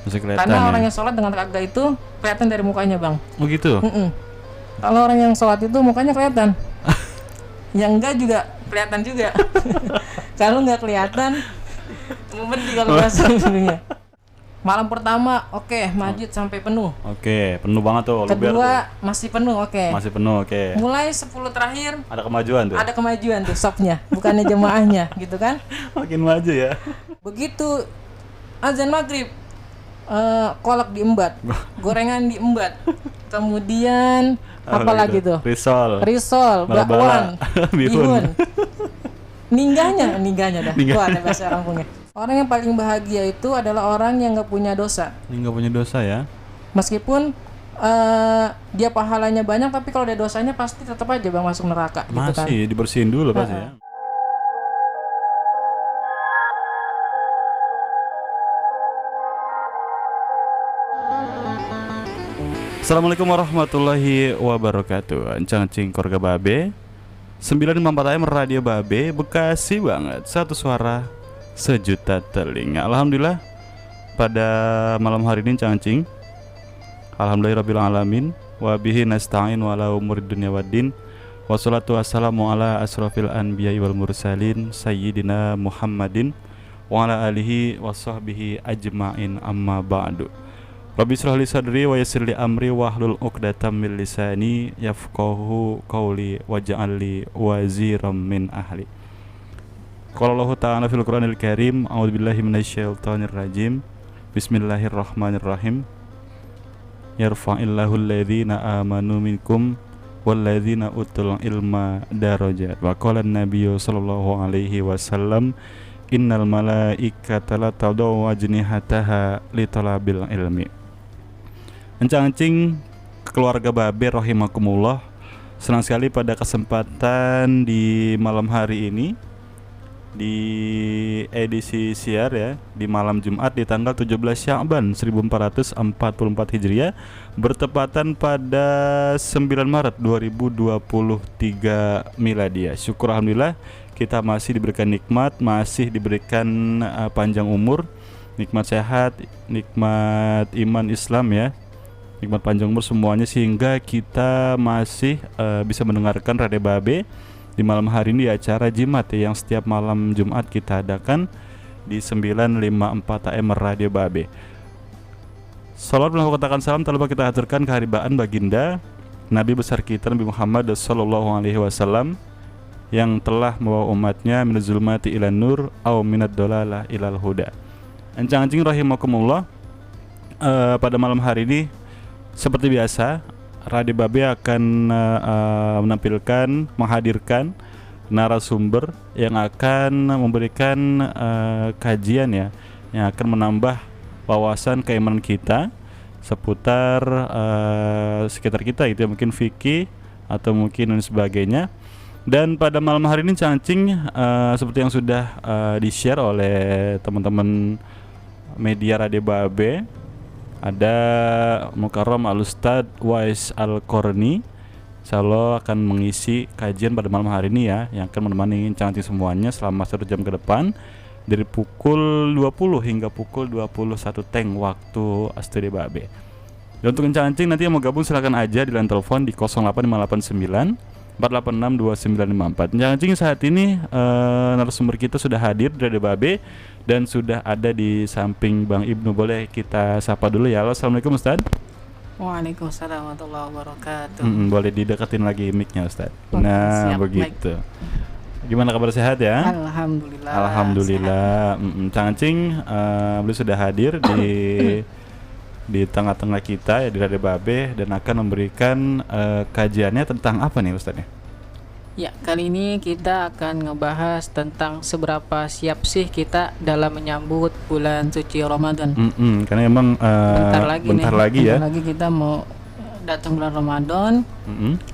Masih kelihatan Karena ya? orang yang sholat dengan rakaat itu kelihatan dari mukanya, Bang. Oh gitu? Kalau orang yang sholat itu mukanya kelihatan. Yang enggak juga kelihatan juga. Kalau nggak kelihatan, berhenti kalau bahasa dunia. Malam pertama, oke, masjid sampai penuh. Oke, penuh banget tuh. Luber tuh. Kedua, masih penuh, oke. Masih penuh, oke. Mulai 10 terakhir, Ada kemajuan tuh. ada kemajuan tuh sopnya, bukannya jemaahnya, gitu kan? Makin maju ya. Begitu azan maghrib, kolak diembat, gorengan diembat, kemudian apa lagi tuh? Risol, bakwan, bihun. Ninggahnya dah. Wah, ada bahasa orang punya. Orang yang paling bahagia itu adalah orang yang nggak punya dosa. Ini nggak punya dosa ya? Meskipun dia pahalanya banyak, tapi kalau ada dosanya pasti tetap aja bang masuk neraka. Gitu kan? Masih dibersihin dulu pasti ya. Assalamualaikum warahmatullahi wabarakatuh. Encang-encing keluarga Babe 954 AM Radio Babe, Bekasi banget. Satu suara sejuta telinga. Alhamdulillah pada malam hari ini Encang-encing, alhamdulillahirabbil alamin wa bihi nasta'in wa ala umuri dunya waddin. Wassalatu wassalamu ala asrofil anbiya'i wal mursalin sayyidina Muhammadin wa ala alihi wa sahbihi ajma'in, amma ba'du. Rabbi shrah li sadri wa yassir li amri wahlul 'uqdatam min lisani yafqahu qawli waj'al li waziram min ahli. Qala Allah ta'ala fil Qur'anil Karim, a'udzubillahi minasyaitonir rajim. Bismillahirrahmanirrahim. Yarfa'illahu alladhina amanu minkum walladzina utul ilma darajat. Wa qala an-nabiyyu sallallahu alaihi wasallam, innal malaikata la tadau ajnihataha li talabil ilmi. Encang-encing keluarga Babe rahimakumullah, senang sekali pada kesempatan di malam hari ini di edisi siar ya, di malam Jumat di tanggal 17 Sya'ban 1444 Hijriah, bertepatan pada 9 Maret 2023 Miladiah. Syukur alhamdulillah kita masih diberikan nikmat, masih diberikan panjang umur, nikmat sehat, nikmat iman Islam ya, nikmat panjang umur semuanya, sehingga kita masih bisa mendengarkan Radio Babe di malam hari ini di acara Jimat ya, yang setiap malam Jumat kita adakan di 954 AM Radio Babe. Salawat dan katakan salam tak lupa kita aturkan keharibaan baginda Nabi besar kita Nabi Muhammad sallallahu alaihi wasallam yang telah membawa umatnya minaz zulmati ilan nur au minad dolalah ilal huda. Encang-encing rahimakumullah, pada malam hari ini seperti biasa Radio Babe akan menampilkan, menghadirkan narasumber yang akan memberikan kajian ya, yang akan menambah wawasan keimanan kita seputar sekitar kita itu ya, mungkin fikih atau mungkin dan sebagainya. Dan pada malam hari ini Cangcing seperti yang sudah di-share oleh teman-teman media Radio Babe, ada Mukarram Al-Ustad Wais Al-Korni, insyaallah akan mengisi kajian pada malam hari ini ya, yang akan menemani Cangcing semuanya selama 1 jam ke depan dari pukul 20 hingga pukul 21 teng waktu Studio Babe. Dan untuk Cangcing nanti yang mau gabung silakan aja di line telepon di 08589 486 2954. Cangcing saat ini narasumber kita sudah hadir dari Babe dan sudah ada di samping Bang Ibnu. Boleh kita sapa dulu ya. Halo, assalamualaikum Ustaz. Waalaikumsalam warahmatullahi wabarakatuh. Boleh dideketin lagi mic-nya Ustaz. Oke, Nah siap, begitu. Gimana kabar, sehat ya? Alhamdulillah. Alhamdulillah. Cangcing beliau sudah hadir di tengah-tengah kita ya di Radio Babe dan akan memberikan kajiannya tentang apa nih Ustaz ya? Ya, kali ini kita akan ngebahas tentang seberapa siap sih kita dalam menyambut bulan suci Ramadan. Karena emang bentar lagi kita mau datang bulan Ramadan,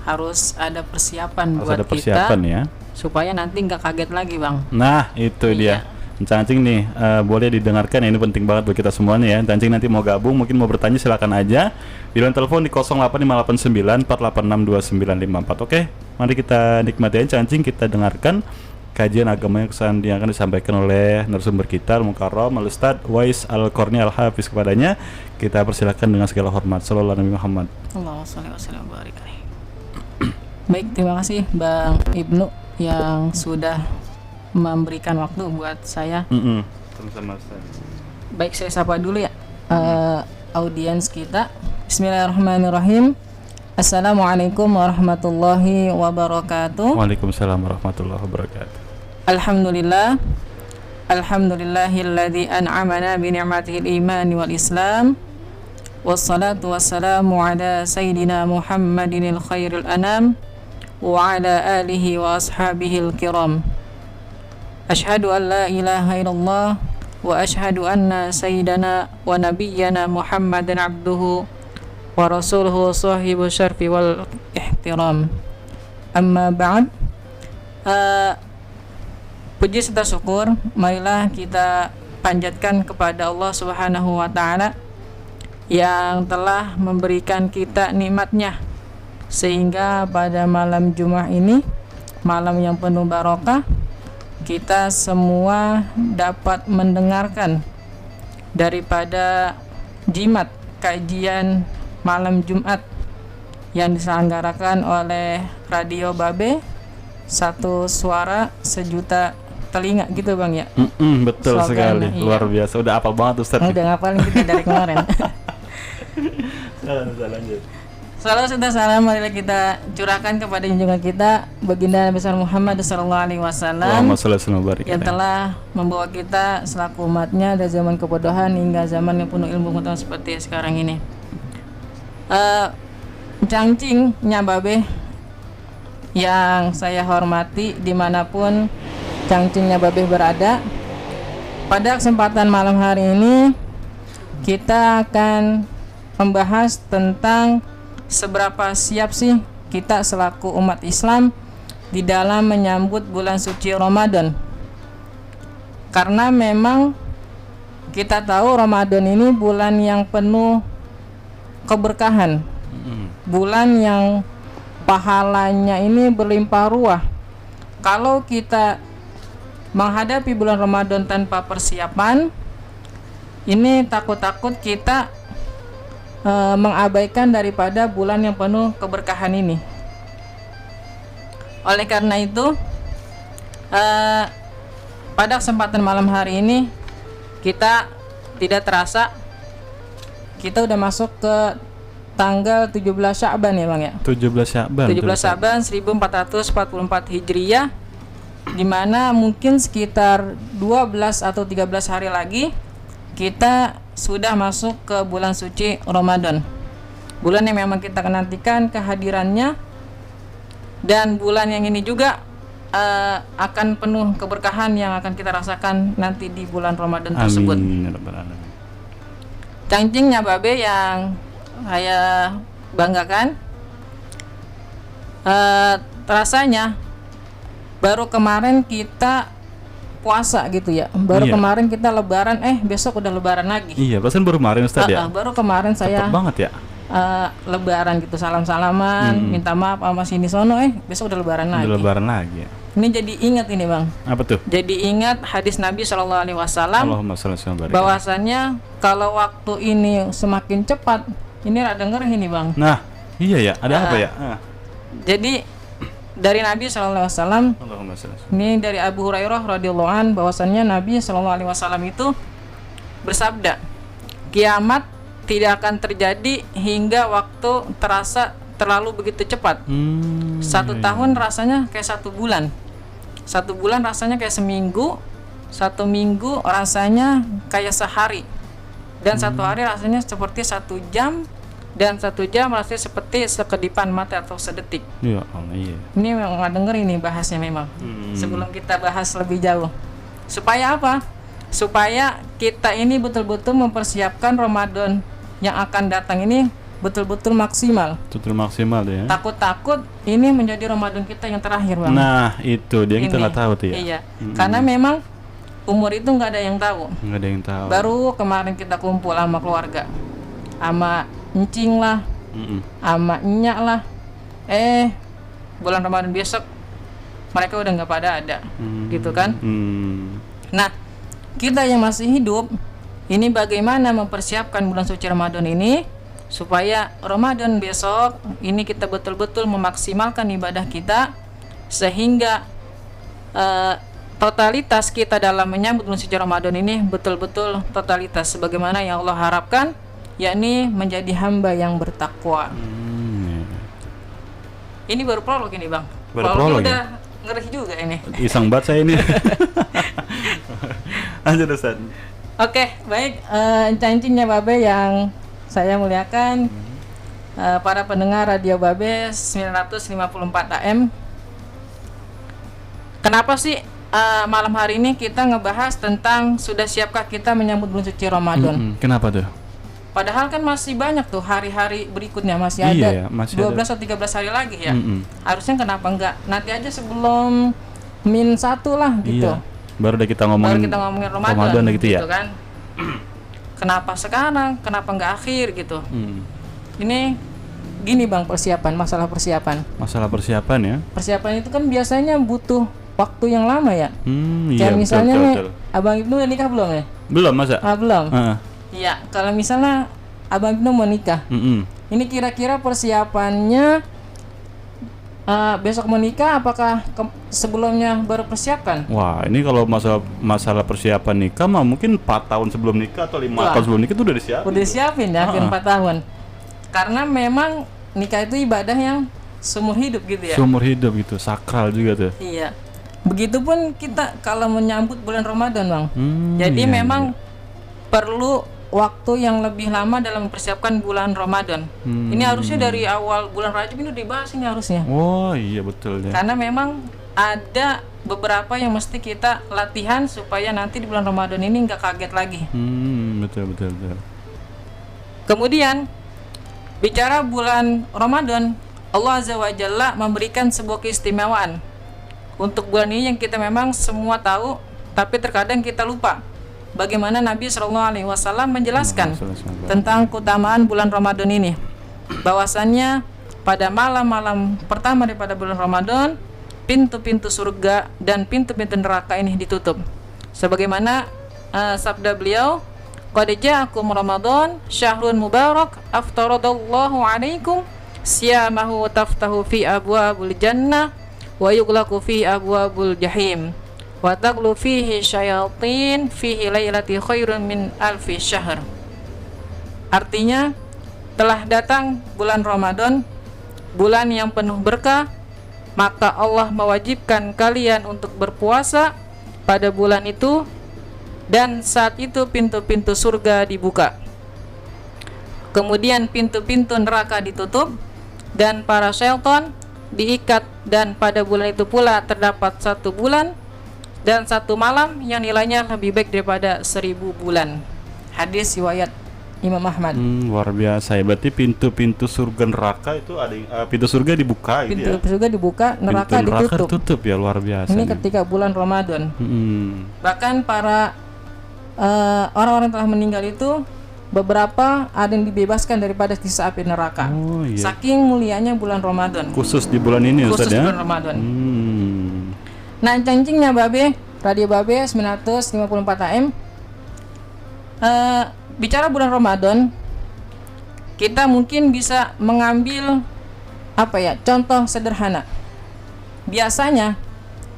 harus ada persiapan harus buat ada persiapan kita ya, supaya nanti nggak kaget lagi bang. Nah itu dia. Cangcing nih boleh didengarkan ya, ini penting banget buat kita semuanya ya. Cangcing nanti mau gabung, mungkin mau bertanya silakan aja di line telepon di 08589 486 2954. Oke, mari kita nikmati aja Cangcing, kita dengarkan kajian agama yang akan disampaikan oleh narasumber kita Al-Mukarram Al-Ustadz Wais Al-Qarni Al-Hafiz. Kepadanya kita persilakan dengan segala hormat. Sallallahu Nabi Muhammad. Allahumma shalli wa sallim wa barik alaihi. Baik, terima kasih Bang Ibnu yang sudah memberikan waktu buat saya. Sama-sama Ustaz. Baik, saya sapa dulu ya audiens kita. Bismillahirrahmanirrahim. Assalamualaikum warahmatullahi wabarakatuh. Waalaikumsalam warahmatullahi wabarakatuh. Alhamdulillah. Alhamdulillahilladzi an'amana bi ni'matihil imani wal islam. Wassalatu wassalamu ala sayyidina Muhammadinil khairil anam wa ala alihi wa ashabihil kiram. Asyhadu an la ilaha illallah wa asyhadu anna sayyidana wa nabiyyana Muhammadan abduhu wa rasuluhu sahibu syarfi wal ihtiram. Amma ba'd. Puji serta syukur marilah kita panjatkan kepada Allah Subhanahu wa taala yang telah memberikan kita nikmatnya sehingga pada malam Jumat ini, malam yang penuh barokah, kita semua dapat mendengarkan daripada jimat kajian malam Jumat yang diselenggarakan oleh Radio Babe, satu suara sejuta telinga gitu Bang ya. Betul sekali, iya. Luar biasa, udah hafal banget Ustaz. Udah ngapalin kita dari kemarin. Lanjut. Salam serta salam marilah kita curahkan kepada junjungan kita Baginda Nabi Muhammad sallallahu alaihi wasallam yang telah membawa kita selaku umatnya dari zaman kebodohan hingga zaman yang penuh ilmu pengetahuan seperti sekarang ini. Cangcing Nyababe yang saya hormati dimanapun Cangcing Nyababe berada, pada kesempatan malam hari ini kita akan membahas tentang seberapa siap sih kita selaku umat Islam di dalam menyambut bulan suci Ramadan. Karena memang kita tahu Ramadan ini bulan yang penuh keberkahan, bulan yang pahalanya ini berlimpah ruah. Kalau kita menghadapi bulan Ramadan tanpa persiapan, ini takut-takut kita mengabaikan daripada bulan yang penuh keberkahan ini. Oleh karena itu, pada kesempatan malam hari ini kita tidak terasa kita udah masuk ke tanggal 17 Sya'ban ya Bang ya. 17 Sya'ban 1444 Hijriyah, di mana mungkin sekitar 12 atau 13 hari lagi kita sudah masuk ke bulan suci Ramadan. Bulan yang memang kita nantikan kehadirannya, dan bulan yang ini juga akan penuh keberkahan yang akan kita rasakan nanti di bulan Ramadan tersebut. Amin. Cangcing Nyababe yang saya banggakan, rasanya baru kemarin kita puasa gitu ya, baru kemarin kita lebaran, besok udah lebaran lagi. Iya, perasaan baru kemarin Ustaz ya. Baru kemarin saya cepet banget ya. Lebaran gitu, salam-salaman, minta maaf sama sini sono, besok udah lebaran lagi. Udah lebaran lagi ya. Ini jadi ingat ini Bang. Apa tuh? Jadi ingat hadis Nabi Shallallahu Alaihi Wasallam bahwasannya kalau waktu ini semakin cepat, ini rada denger ini Bang. Nah, iya ya, ada apa ya? Jadi dari Nabi Shallallahu Alaihi Wasallam, ini dari Abu Hurairah radhiyallahu an, bahwasannya Nabi Shallallahu Alaihi Wasallam itu bersabda, kiamat tidak akan terjadi hingga waktu terasa terlalu begitu cepat. Satu tahun rasanya kayak 1 bulan, 1 bulan rasanya kayak seminggu, 1 minggu rasanya kayak sehari, dan 1 hari rasanya seperti 1 jam, dan 1 jam rasanya seperti sekedipan mata atau sedetik. Ya Allah, iya. Ini memang nggak denger ini bahasnya memang. Sebelum kita bahas lebih jauh, supaya apa? Supaya kita ini betul-betul mempersiapkan Ramadan yang akan datang ini betul-betul maksimal. Betul maksimal ya. Takut-takut ini menjadi Ramadan kita yang terakhir Bang. Nah itu dia, kita nggak tahu tuh ya. Iya. Karena memang umur itu nggak ada yang tahu. Nggak ada yang tahu. Baru kemarin kita kumpul sama keluarga, sama encing lah, sama enyak lah. Bulan Ramadan besok mereka udah nggak pada ada, gitu kan. Nah, kita yang masih hidup ini bagaimana mempersiapkan bulan suci Ramadan ini supaya Ramadan besok ini kita betul-betul memaksimalkan ibadah kita sehingga totalitas kita dalam menyambut bulan suci Ramadan ini betul-betul totalitas sebagaimana yang Allah harapkan, yakni menjadi hamba yang bertakwa. Ini baru prolog ini, Bang. Baru prolog udah ngeri juga ini. Iseng banget saya ini. Lanjut Ustaz. Oke, baik. Cancingnya Babe yang saya muliakan, para pendengar Radio Babe 954 AM. Kenapa sih malam hari ini kita ngebahas tentang sudah siapkah kita menyambut bulan suci Ramadan? Kenapa tuh? Padahal kan masih banyak tuh hari-hari berikutnya, masih ada masih 12 atau 13 hari lagi ya. Harusnya kenapa enggak nanti aja sebelum -1 lah gitu. Iya. Baru kita ngomongin Ramadan gitu ya. Kan? Kenapa sekarang? Kenapa enggak akhir gitu? Ini gini Bang, masalah persiapan. Masalah persiapan ya. Persiapan itu kan biasanya butuh waktu yang lama ya. Kayak misalnya betul. Abang Ibnu udah nikah belum ya? Belum, masa? Belum. Iya, kalau misalnya Abang Ibnu mau nikah, ini kira-kira persiapannya besok mau nikah, apakah sebelumnya baru persiapkan? Wah, ini kalau masalah persiapan nikah mah mungkin 4 tahun sebelum nikah atau 5 tahun sebelum nikah itu udah disiapin. Udah disiapin ya, 4 tahun. Karena memang nikah itu ibadah yang seumur hidup gitu ya. Seumur hidup gitu, sakral juga tuh. Iya. Begitupun kita kalau menyambut bulan Ramadan, Bang. Jadi memang perlu waktu yang lebih lama dalam mempersiapkan bulan Ramadan. Ini harusnya dari awal bulan Rajab ini udah dibahas ini harusnya. Oh iya betul ya. Karena memang ada beberapa yang mesti kita latihan supaya nanti di bulan Ramadan ini nggak kaget lagi. Betul. Kemudian bicara bulan Ramadan, Allah Azza wa Jalla memberikan sebuah keistimewaan untuk bulan ini yang kita memang semua tahu, tapi terkadang kita lupa. Bagaimana Nabi SAW menjelaskan tentang keutamaan bulan Ramadan ini, bahwasannya pada malam-malam pertama daripada bulan Ramadan, pintu-pintu surga dan pintu-pintu neraka ini ditutup. Sebagaimana sabda beliau, qad ja'akum Ramadan syahrun mubarak aftaradallahu alaikum siyamahu taftahu fi abwabul jannah wa yughlaqu fi abwabul jahim wa taglu fihi syayatin fihi lailati khairun min alfi syahr. Artinya telah datang bulan Ramadan, bulan yang penuh berkah, maka Allah mewajibkan kalian untuk berpuasa pada bulan itu, dan saat itu pintu-pintu surga dibuka, kemudian pintu-pintu neraka ditutup dan para syaitan diikat, dan pada bulan itu pula terdapat 1 bulan dan 1 malam yang nilainya lebih baik daripada 1000 bulan. Hadis riwayat Imam Ahmad. Luar biasa ya. Berarti pintu-pintu surga neraka itu ada pintu surga dibuka gitu ya. Pintu surga dibuka, neraka ditutup. Ya, luar biasa. Ini ketika bulan Ramadan. Bahkan para orang-orang telah meninggal itu beberapa ada yang dibebaskan daripada siksa api neraka. Saking mulianya bulan Ramadan. Khusus di bulan ini Ustaz ya. Khusus bulan Ramadan. Nah, cancingnya Babe, Radio Babe 954 AM. Bicara bulan Ramadan, kita mungkin bisa mengambil contoh sederhana. Biasanya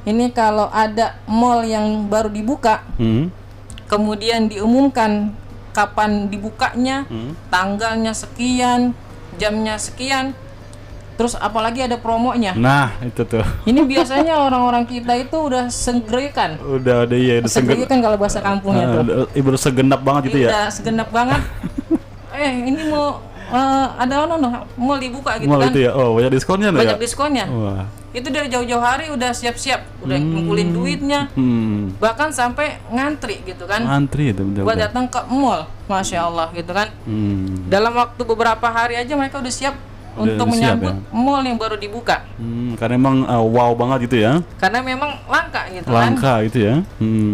ini kalau ada mall yang baru dibuka, kemudian diumumkan kapan dibukanya, tanggalnya sekian, jamnya sekian, terus apalagi ada promonya. Nah, itu tuh. Ini biasanya orang-orang kita itu udah segerikan. Udah segerikan kalau bahasa kampungnya tuh. Ibu segenap banget gitu ya. Udah segenap banget. Ini mau ada mau dibuka gitu mau kan. Gitu ya. Oh, banyak diskonnya Banyak diskonnya. Wah. Itu dari jauh-jauh hari udah siap-siap, udah ngumpulin duitnya. Bahkan sampai ngantri gitu kan. Ngantri itu betul. Buat datang ke mall. Masya Allah gitu kan. Dalam waktu beberapa hari aja mereka udah siap untuk menyambut mall yang baru dibuka. Karena emang wow banget gitu ya. Karena memang langka gitu langka gitu ya.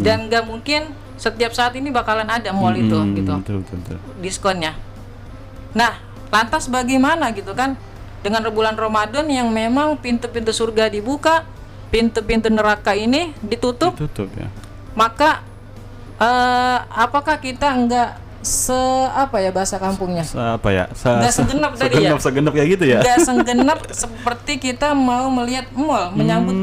Dan gak mungkin setiap saat ini bakalan ada mall itu gitu. Betul. Diskonnya. Nah, lantas bagaimana gitu kan dengan bulan Ramadan yang memang pintu-pintu surga dibuka, pintu-pintu neraka ini ditutup ya. Maka apakah kita enggak apa ya bahasa kampungnya? Enggak segenap tadi ya. Segenap kayak gitu ya. Enggak segenap seperti kita mau melihat mall, menyambut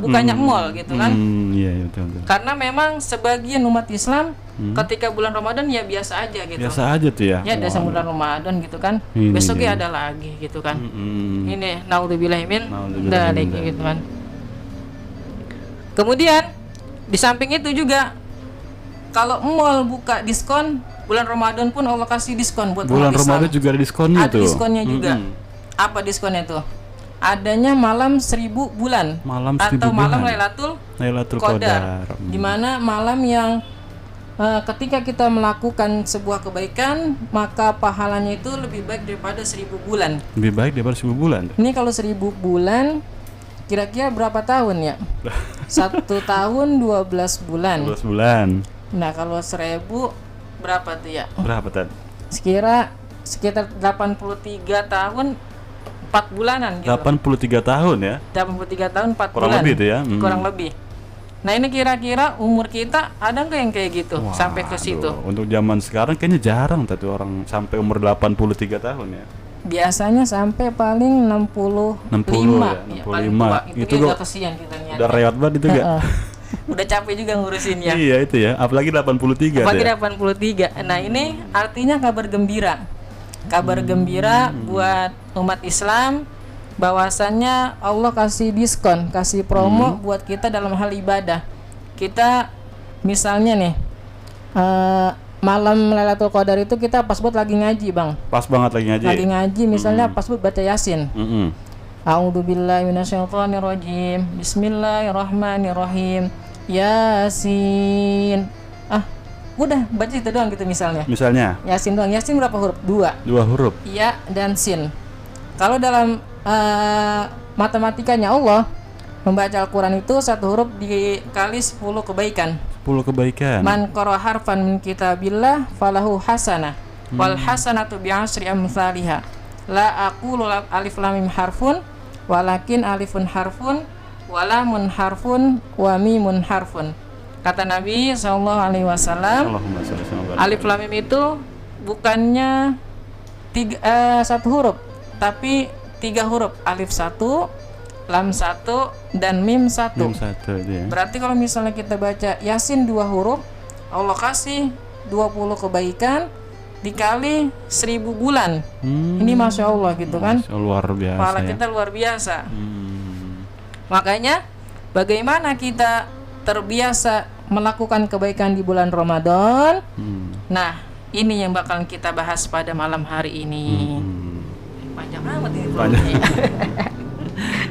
bukannya mall gitu kan. Iya, betul. Karena memang sebagian umat Islam ketika bulan Ramadan ya biasa aja gitu. Biasa aja tuh ya. Ya ada bulan Ramadan gitu kan. Besoknya ada lagi gitu kan. Ini naudzubillahi min dzalik gitu kan. Kemudian di samping itu juga kalau mall buka diskon, bulan Ramadan pun Allah kasih diskon buat bulan Ramadan juga ada diskonnya tuh. Ada diskonnya juga. Apa diskonnya tuh? Adanya malam 1000 bulan. Atau malam Lailatul Qadar. Di mana malam yang ketika kita melakukan sebuah kebaikan, maka pahalanya itu lebih baik daripada 1000 bulan. Lebih baik daripada 1000 bulan. Ini kalau 1000 bulan kira-kira berapa tahun ya? 1 tahun 12 bulan. 12 bulan. Nah kalau 1000 berapa tuh ya? Berapa tadi? Sekitar 83 tahun 4 bulanan gitu. 83 tahun ya? 83 tahun 4 bulan. Kurang lebih tuh ya? Kurang lebih. Nah ini kira-kira umur kita ada nggak yang kayak gitu? Sampai ke situ? Untuk zaman sekarang kayaknya jarang tadi orang sampai umur 83 tahun ya. Biasanya sampai paling 65 ya, 65. Itu udah kesian kita nih. Udah rewat banget itu gak? Udah capek juga ngurusinnya. Iya itu ya, apalagi 83. Apalagi 83. Nah ini artinya kabar gembira. Kabar gembira buat umat Islam bahwasannya Allah kasih diskon, kasih promo buat kita dalam hal ibadah. Kita misalnya nih malam Lailatul Qadar itu kita pas buat lagi ngaji, Bang. Pas banget lagi ngaji. Lagi ngaji misalnya pas buat baca Yasin. A'udzubillahi minasyaitonirrajim. Bismillahirrahmanirrahim. Yasin. Udah baca itu doang gitu misalnya. Yasin doang. Yasin berapa huruf? 2 huruf. Ya dan sin. Kalau dalam matematikanya Allah membaca Al-Quran itu 1 huruf dikali 10 kebaikan. 10 kebaikan. Man qara harfan min kitabillah falahu hasanah. Wal hasanatu bi'asri amsalihha. La aqulu alif lam mim harfun walakin alifun harfun walamun harfun wa mimun harfun. Kata Nabi SAW, alif lam mim itu bukannya 1 huruf, tapi 3 huruf. Alif 1, lam 1, dan mim 1. Ya. Berarti kalau misalnya kita baca Yasin 2 huruf, Allah kasih 20 kebaikan dikali 1000 bulan. Ini Masya Allah gitu kan. Luar biasa. Pahala kita luar biasa. Makanya bagaimana kita terbiasa melakukan kebaikan di bulan Ramadan. Nah ini yang bakalan kita bahas pada malam hari ini. Panjang amat ini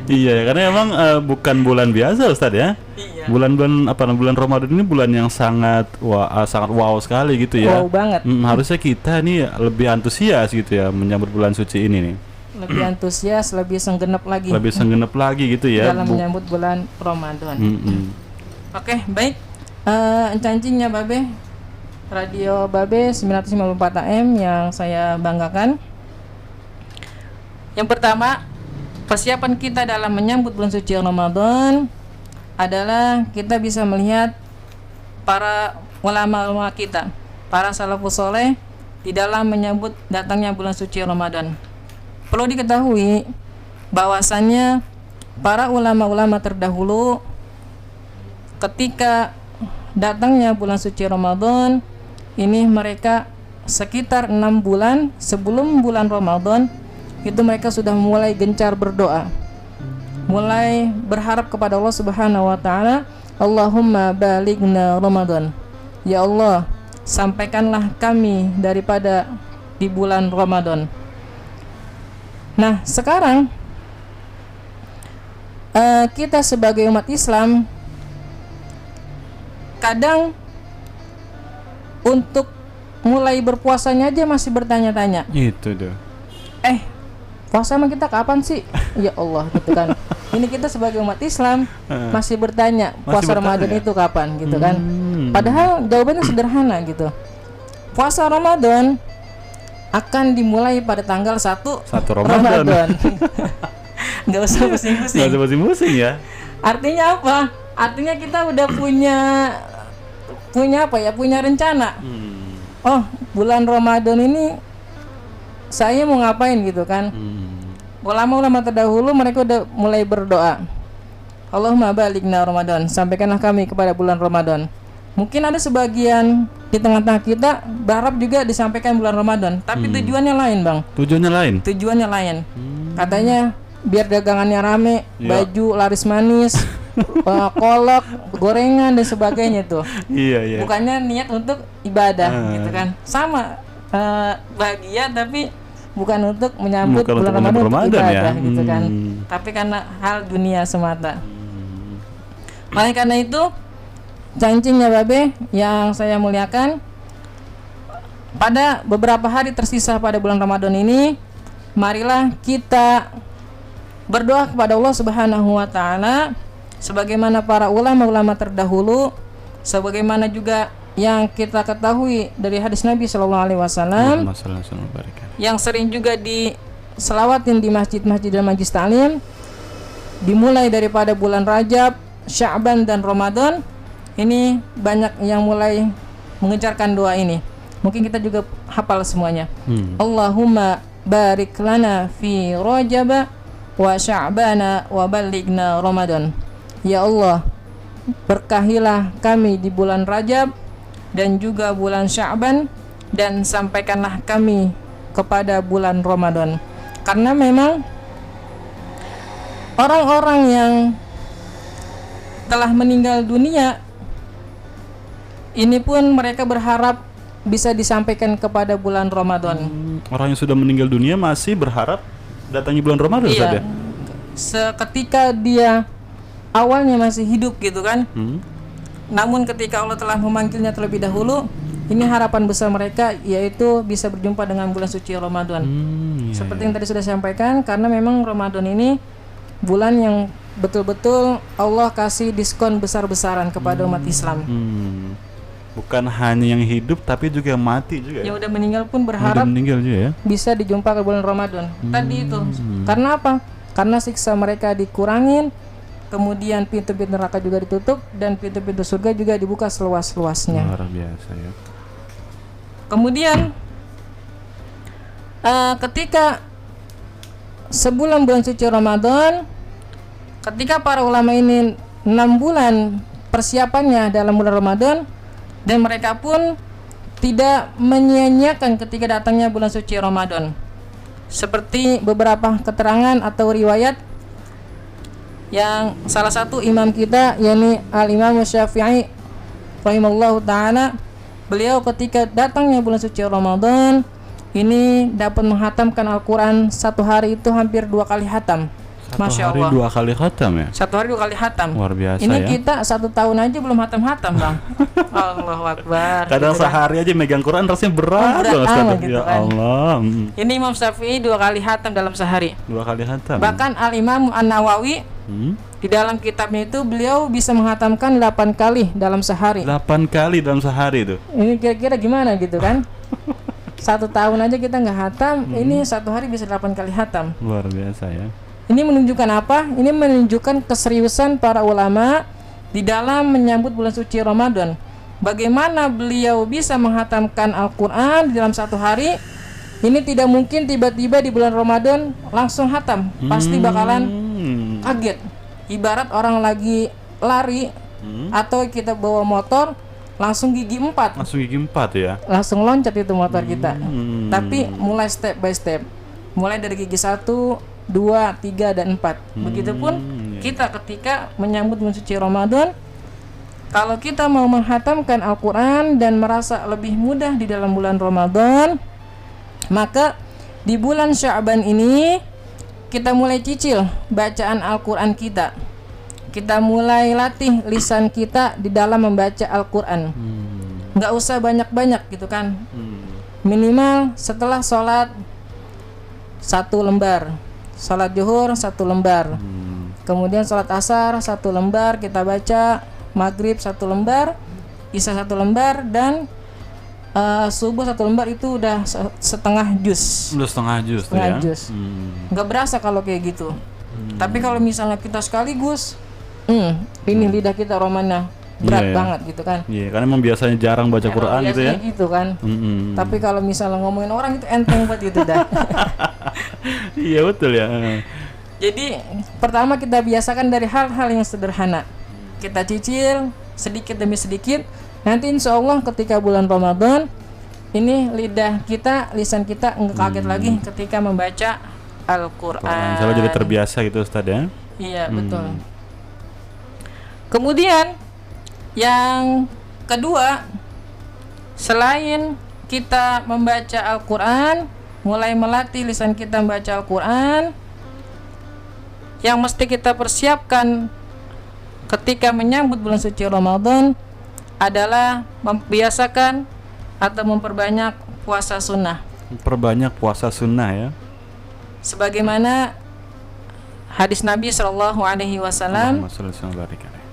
Iya, karena emang bukan bulan biasa Ustadz ya. Iya. Bulan Ramadan ini bulan yang sangat wow sekali gitu ya. Wow banget. Harusnya kita nih lebih antusias gitu ya menyambut bulan suci ini nih. Lebih antusias, lebih senggenep lagi. Lebih senggenep lagi gitu ya. Dalam menyambut bulan Ramadan. Oke, baik. Cancingnya Babe, Radio Babe 954 AM yang saya banggakan. Yang pertama, persiapan kita dalam menyambut bulan suci Ramadan adalah kita bisa melihat para ulama-ulama kita, para salafus soleh di dalam menyambut datangnya bulan suci Ramadan. Perlu diketahui bahwasannya para ulama-ulama terdahulu ketika datangnya bulan suci Ramadan ini mereka sekitar 6 bulan sebelum bulan Ramadan itu mereka sudah mulai gencar berdoa, mulai berharap kepada Allah Subhanahu wa taala, Allahumma balighna Ramadan. Ya Allah, sampaikanlah kami daripada di bulan Ramadan. Nah, sekarang kita sebagai umat Islam kadang untuk mulai berpuasanya aja masih bertanya-tanya. Itu tuh. Puasa emang kita kapan sih? Ya Allah gitu kan. Ini kita sebagai umat Islam masih bertanya puasa Ramadan itu kapan gitu kan. Padahal jawabannya sederhana gitu. Puasa Ramadan akan dimulai pada tanggal 1 Ramadan. Nggak usah pusing-pusing. Nggak usah pusing-pusing ya. Artinya apa? Artinya kita udah punya apa ya? Punya rencana. Oh, bulan Ramadan ini saya mau ngapain gitu kan? Ulama-ulama terdahulu mereka udah mulai berdoa. Allahumma balighna Ramadan, sampaikanlah kami kepada bulan Ramadan. Mungkin ada sebagian di tengah-tengah kita berharap juga disampaikan bulan Ramadan, tapi tujuannya lain, Bang. Tujuannya lain. Tujuannya lain. Katanya biar dagangannya rame, baju laris manis, kolak, gorengan dan sebagainya tuh. Iya. Bukannya niat untuk ibadah gitu kan. Sama bahagia tapi bukan untuk menyambut bulan Ramadan untuk ibadah ya? Gitu kan. Tapi karena hal dunia semata. Oleh karena itu, cancingnya Babe yang saya muliakan, pada beberapa hari tersisa pada bulan Ramadan ini, marilah kita berdoa kepada Allah Subhanahu wa taala sebagaimana para ulama-ulama terdahulu, sebagaimana juga yang kita ketahui dari hadis Nabi sallallahu alaihi wasallam yang sering juga diselawatin di masjid-masjid dan majlis taklim, dimulai daripada bulan Rajab, Sya'ban dan Ramadan. Ini banyak yang mulai mengejarkan doa ini. Mungkin kita juga hafal semuanya. Allahumma barik lana fi Rajab wa Sya'bana wa balighna Ramadan. Ya Allah, berkahilah kami di bulan Rajab dan juga bulan Sya'ban, dan sampaikanlah kami kepada bulan Ramadan. Karena memang orang-orang yang telah meninggal dunia ini pun mereka berharap bisa disampaikan kepada bulan Ramadan. Orang yang sudah meninggal dunia masih berharap datangnya bulan Ramadan saja. Seketika dia awalnya masih hidup gitu kan. Namun ketika Allah telah memanggilnya terlebih dahulu, ini harapan besar mereka yaitu bisa berjumpa dengan bulan suci Ramadan. Seperti yang tadi sudah sampaikan, karena memang Ramadan ini bulan yang betul-betul Allah kasih diskon besar-besaran kepada umat Islam. Bukan hanya yang hidup tapi juga yang mati juga. Yang udah meninggal pun berharap juga ya? Bisa dijumpa ke bulan Ramadan. Tadi itu. Karena apa? Karena siksa mereka dikurangin, kemudian pintu-pintu neraka juga ditutup, dan pintu-pintu surga juga dibuka seluas-luasnya. Luar biasa ya. Kemudian ketika sebulan bulan suci Ramadan, ketika para ulama ini 6 bulan persiapannya dalam bulan Ramadan, dan mereka pun tidak menyia-nyiakan ketika datangnya bulan suci Ramadan. Seperti beberapa keterangan atau riwayat yang salah satu imam kita, yakni Al-Imam Syafi'i rahimallahu ta'ala, beliau ketika datangnya bulan suci Ramadan ini dapat menghatamkan Al-Quran satu hari itu hampir 2 kali hatam. Masya Allah. 2 kali khatam ya? 1 hari 2 kali hatam. Luar biasa ini ya. Kita 1 tahun aja belum hatam-hatam, Bang. Allahu Akbar. Kadang gitu sehari aja megang Quran rasanya berat gitu ya kan. Allah. Ini Imam Syafi'i 2 kali hatam dalam sehari. 2 kali hatam. Bahkan Al-Imam An-Nawawi di dalam kitabnya itu beliau bisa menghatamkan 8 kali dalam sehari. 8 kali dalam sehari itu. Ini kira-kira gimana gitu kan? 1 tahun aja kita nggak hatam, ini 1 hari bisa 8 kali hatam. Luar biasa ya. Ini menunjukkan apa? Ini menunjukkan keseriusan para ulama di dalam menyambut bulan suci Ramadan. Bagaimana beliau bisa menghatamkan Al-Quran di dalam 1 hari? Ini tidak mungkin tiba-tiba di bulan Ramadan langsung hatam. Pasti bakalan kaget. Ibarat orang lagi lari atau kita bawa motor langsung gigi 4. Langsung gigi 4 ya. Langsung loncat itu motor kita. Tapi mulai step by step. Mulai dari gigi 1, 2, 3, dan 4. Begitupun kita ketika menyambut bulan suci Ramadan, kalau kita mau menghatamkan Al-Quran dan merasa lebih mudah di dalam bulan Ramadan, maka di bulan Sya'ban ini kita mulai cicil bacaan Al-Quran kita. Kita mulai latih lisan kita di dalam membaca Al-Quran. Nggak usah banyak-banyak gitu kan. Minimal setelah sholat 1 lembar, sholat zuhur 1 lembar, kemudian sholat asar 1 lembar kita baca, maghrib 1 lembar, isya 1 lembar, dan subuh 1 lembar. Itu udah setengah juz. Udah setengah juz tuh ya. Nggak berasa kalau kayak gitu. Tapi kalau misalnya kita sekaligus, ini lidah kita romannya berat banget gitu kan. Iya, karena emang biasanya jarang baca Quran gitu ya. Gitu kan. Tapi kalau misalnya ngomongin orang itu enteng banget gitu dah. Iya betul ya. Jadi pertama kita biasakan dari hal-hal yang sederhana. Kita cicil sedikit demi sedikit. Nanti insya Allah ketika bulan Ramadan ini lisan kita nggak kaget lagi ketika membaca Al-Quran. Kalau jadi terbiasa gitu Ustaz ya. Iya betul. Kemudian yang kedua, selain kita membaca Al-Quran, mulai melatih lisan kita membaca Al-Quran, yang mesti kita persiapkan ketika menyambut bulan suci Ramadan adalah membiasakan atau memperbanyak puasa sunnah. Memperbanyak puasa sunnah ya. Sebagaimana hadis Nabi sallallahu alaihi wasallam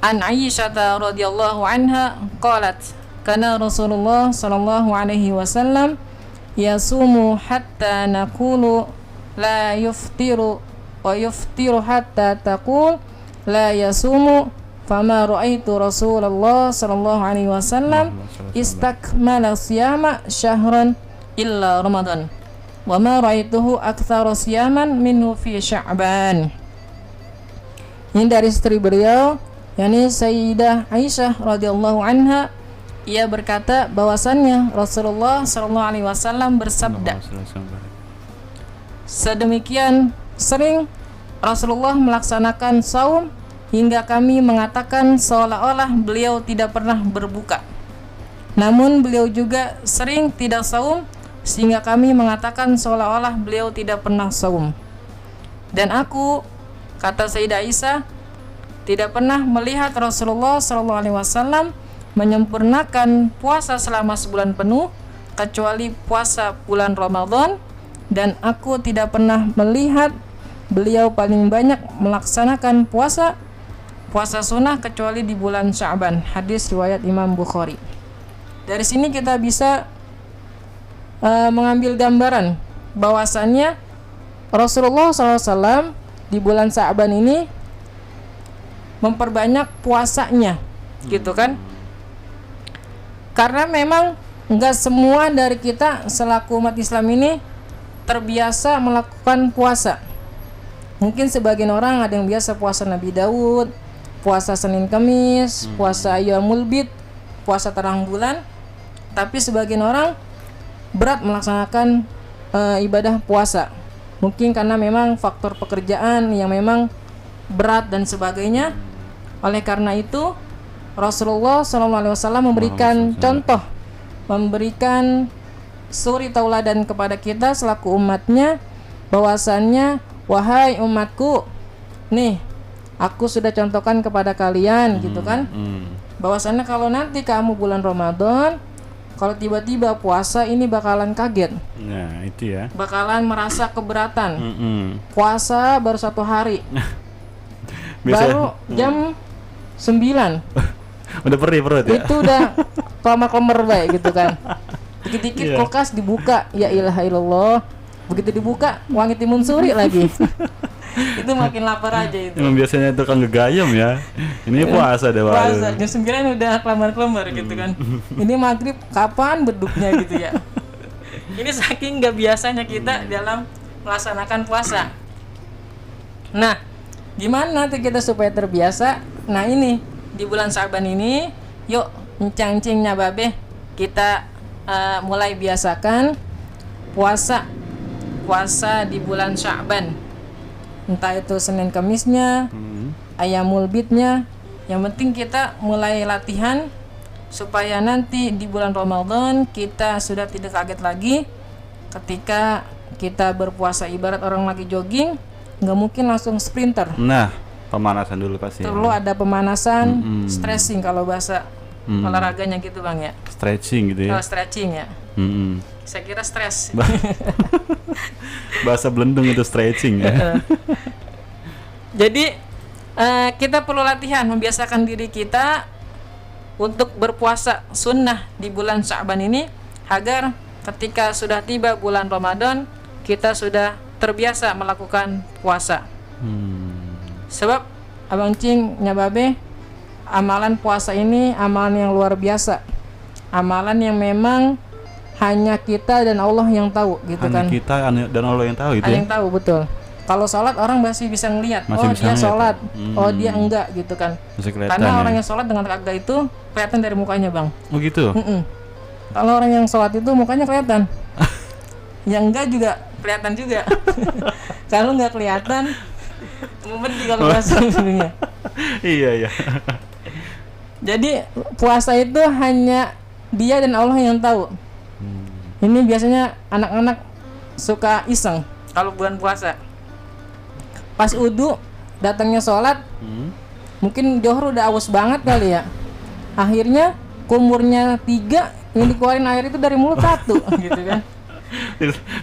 an Aisyah radhiyallahu anha qalat kana Rasulullah sallallahu alaihi wasallam yasumu hatta naqulu la yuftiru wa yuftiru hatta taqul la yasumu fama ra'aitu Rasulullah sallallahu alaihi wasallam istakmala siyama syahran illa Ramadan wa ma ra'aituhu aktsara siyaman minhu fi Sya'ban. Ini dari istri beliau, yakni Sayyidah Aisyah radhiyallahu anha, ia berkata bahwasannya Rasulullah sallallahu alaihi wasallam bersabda, sedemikian sering Rasulullah melaksanakan saum hingga kami mengatakan seolah-olah beliau tidak pernah berbuka. Namun beliau juga sering tidak saum sehingga kami mengatakan seolah-olah beliau tidak pernah saum. Dan aku, kata Sayyidah Aisyah, tidak pernah melihat Rasulullah SAW menyempurnakan puasa selama sebulan penuh kecuali puasa bulan Ramadan, dan aku tidak pernah melihat beliau paling banyak melaksanakan puasa sunnah kecuali di bulan Sya'ban. Hadis riwayat Imam Bukhari. Dari sini kita bisa mengambil gambaran bahwasannya Rasulullah SAW di bulan Sya'ban ini memperbanyak puasanya, gitu kan? Karena memang nggak semua dari kita selaku umat Islam ini terbiasa melakukan puasa. Mungkin sebagian orang ada yang biasa puasa Nabi Daud, puasa Senin Kamis, puasa Ayyamul Bid, puasa terang bulan. Tapi sebagian orang berat melaksanakan ibadah puasa. Mungkin karena memang faktor pekerjaan yang memang berat dan sebagainya. Oleh karena itu Rasulullah SAW memberikan contoh, memberikan suri tauladan kepada kita selaku umatnya, bahwasannya wahai umatku, nih aku sudah contohkan kepada kalian, gitu kan, bahwasannya kalau nanti kamu bulan Ramadan, kalau tiba-tiba puasa ini bakalan kaget. Nah itu ya, bakalan merasa keberatan. Puasa baru 1 hari baru jam 9 udah perih perut ya, itu udah kelamar-kelamar baik gitu kan. Dikit-dikit kulkas dibuka, ya ilaha illallah, begitu dibuka wangi timun suri lagi. Itu makin lapar aja itu. Emang biasanya tukang gegayam ya. Ini puasa deh, puasa jam 9 udah kelamar-kelamar gitu kan. Ini maghrib kapan beduknya gitu ya. Ini saking gak biasanya kita dalam melaksanakan puasa. Nah, gimana nanti kita supaya terbiasa? Nah ini di bulan Sya'ban ini, yuk encang-encingnya babe, kita mulai biasakan puasa di bulan Sya'ban. Entah itu Senin Kamisnya, Ayyamul Bidnya. Yang penting kita mulai latihan supaya nanti di bulan Ramadan kita sudah tidak kaget lagi ketika kita berpuasa. Ibarat orang lagi jogging, nggak mungkin langsung sprinter. Nah, pemanasan dulu pasti. Perlu ada pemanasan, stretching kalau bahasa olahraganya gitu Bang ya. Stretching gitu ya. Oh, stretching ya. Saya kira stres. Bahasa Belendung itu stretching ya. Jadi kita perlu latihan, membiasakan diri kita untuk berpuasa sunnah di bulan Sya'ban ini, agar ketika sudah tiba bulan Ramadan kita sudah terbiasa melakukan puasa. Sebab Abang Cing, Nyababe, amalan puasa ini amalan yang luar biasa. Amalan yang memang hanya kita dan Allah yang tahu gitu hanya kan. Kita dan Allah yang tahu gitu. Yang tahu betul. Kalau sholat orang masih bisa ngelihat, oh dia sholat, oh dia enggak gitu kan. Karena orang yang sholat dengan kagak itu kelihatan dari mukanya bang. Oh gitu. Kalau orang yang sholat itu mukanya kelihatan, yang enggak juga kelihatan juga. Kalau nggak kelihatan, berarti kalau bahasa dunia. Iya. Jadi puasa itu hanya dia dan Allah yang tahu. Ini biasanya anak-anak suka iseng kalau bulan puasa. Pas udu datangnya sholat, mungkin johor udah awas banget kali ya. Akhirnya kumurnya 3 yang dikeluarin air itu dari mulut 1 gitu kan.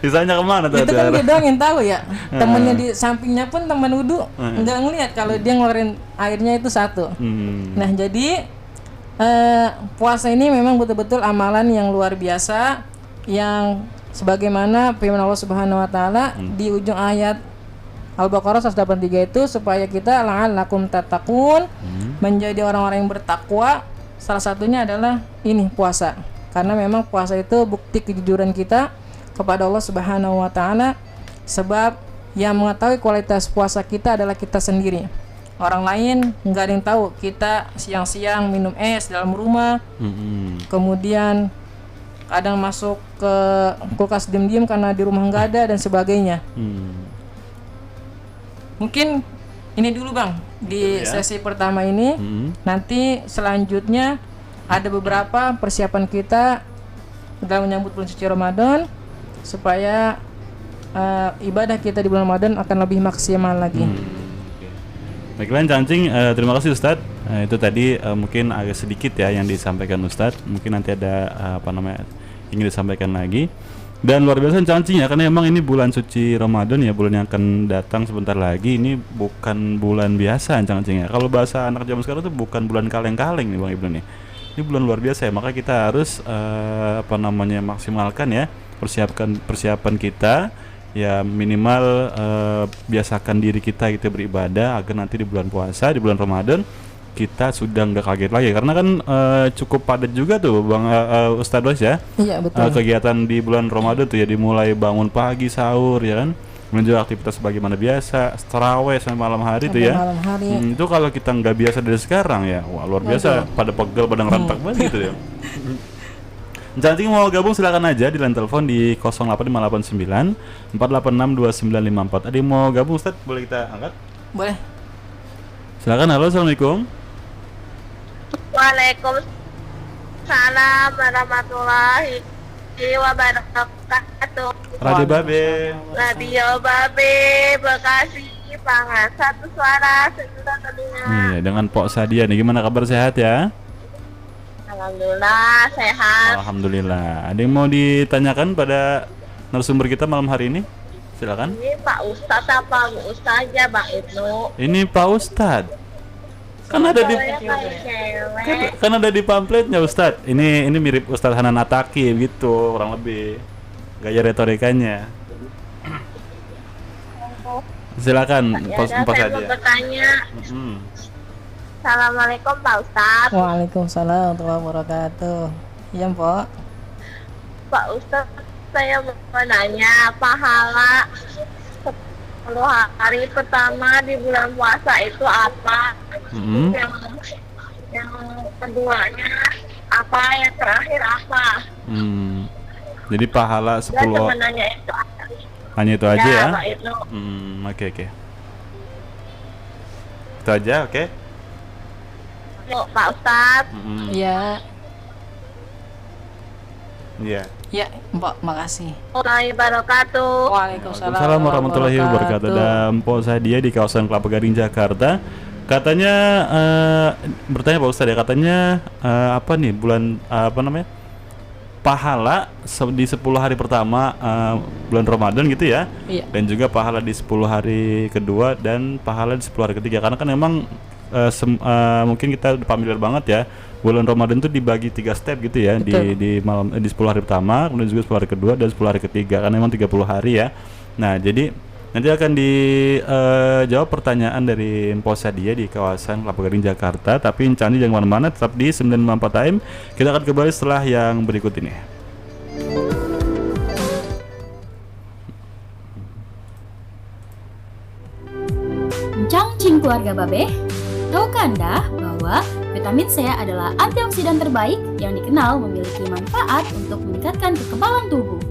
Sisanya kemana tuh? Itu kan dia doang yang tahu ya. Temennya di sampingnya pun teman udu nggak ngelihat kalau dia ngeluarin airnya itu 1. Nah jadi puasa ini memang betul-betul amalan yang luar biasa, yang sebagaimana firman Allah Subhanahu wa taala di ujung ayat Al-Baqarah 183 itu, supaya kita la'allakum tattaqun, menjadi orang-orang yang bertakwa. Salah satunya adalah ini puasa. Karena memang puasa itu bukti kejujuran kita kepada Allah Subhanahu wa taala, sebab yang mengetahui kualitas puasa kita adalah kita sendiri. Orang lain nggak ada yang tahu. Kita siang-siang minum es dalam rumah, kemudian kadang masuk ke kulkas diam-diam karena di rumah nggak ada dan sebagainya. Mungkin ini dulu bang di sesi pertama ini. Nanti selanjutnya ada beberapa persiapan kita dalam menyambut bulan suci Ramadan, supaya ibadah kita di bulan Ramadan akan lebih maksimal lagi. Baiklah Cancing, terima kasih Ustadz. Itu tadi mungkin agak sedikit ya yang disampaikan Ustadz. Mungkin nanti ada ingin disampaikan lagi. Dan luar biasa Cancing ya, karena memang ini bulan suci Ramadan ya, bulan yang akan datang sebentar lagi. Ini bukan bulan biasa Cancing ya. Kalau bahasa anak zaman sekarang itu bukan bulan kaleng-kaleng nih Bang Ibnu nih. Ini bulan luar biasa ya, maka kita harus maksimalkan ya persiapan kita ya, minimal biasakan diri kita beribadah agar nanti di bulan puasa, di bulan Ramadan kita sudah nggak kaget lagi, karena kan cukup padat juga tuh Bang Ustadz Bas ya. Iya betul. Kegiatan di bulan Ramadan tuh ya, dimulai bangun pagi, sahur ya kan, kemudian aktivitas sebagaimana biasa, tarawih sampai malam hari tuh ya. Malam hari. Itu kalau kita nggak biasa dari sekarang ya, wah luar biasa, pada pegel, pada ngerantak banget gitu ya. Cancing mau gabung silakan aja di line telepon di 08589 486 2954. Ada yang mau gabung Ustadz, boleh kita angkat? Boleh. Silakan. Halo, assalamualaikum. Waalaikumsalam warahmatullahi wabarakatuh. Radio Babe. Radio Babe Bekasi, Pangan satu suara sejuta telinga. Iya, dengan Pok Sadia nih, gimana kabar, sehat ya? Alhamdulillah sehat. Alhamdulillah. Ada yang mau ditanyakan pada narasumber kita malam hari ini? Silakan. Ini Pak Ustadz apa Bu Ustazah Bang Ibnu? Ini Pak Ustadz. Kan ada di kan ada di pamfletnya Ustadz. Ini mirip Ustadz Hanan Ataki gitu, kurang lebih gaya retorikanya. Silakan, pos saya saja. mau bertanya. Assalamualaikum Pak Ustadz. Waalaikumsalam warahmatullahi wabarakatuh. Iya Pak. Pak Ustadz, saya mau nanya pahala 10 hari pertama di bulan puasa itu apa? Yang keduanya apa? Yang terakhir apa? Jadi pahala 10 itu hanya itu aja ya? Oke. Itu aja, oke? Pak Ustadz. Iya. Iya. Ya, Mbak, makasih. Waalaikumsalam wabarakatuh. Waalaikumsalam warahmatullahi wabarakatuh. Dan Pak Sadia di kawasan Kelapa Gading, Jakarta. Katanya bertanya Pak Ustadz ya, katanya apa nih bulan pahala di 10 hari pertama bulan Ramadan gitu ya. Iya. Dan juga pahala di 10 hari kedua dan pahala di 10 hari ketiga. Karena kan memang mungkin kita udah familiar banget ya, bulan Ramadan itu dibagi 3 step gitu ya. di 10 hari pertama, kemudian juga 10 hari kedua dan 10 hari ketiga, karena memang 30 hari ya. Nah jadi Nanti akan dijawab pertanyaan dari Posadia di kawasan Kelapa Gading Jakarta. Tapi Encang jangan kemana-mana, tetap di 954 AM. Kita akan kembali setelah yang berikut ini. Encang Cing keluarga Babe, tahukah Anda bahwa vitamin C adalah antioksidan terbaik yang dikenal memiliki manfaat untuk meningkatkan kekebalan tubuh.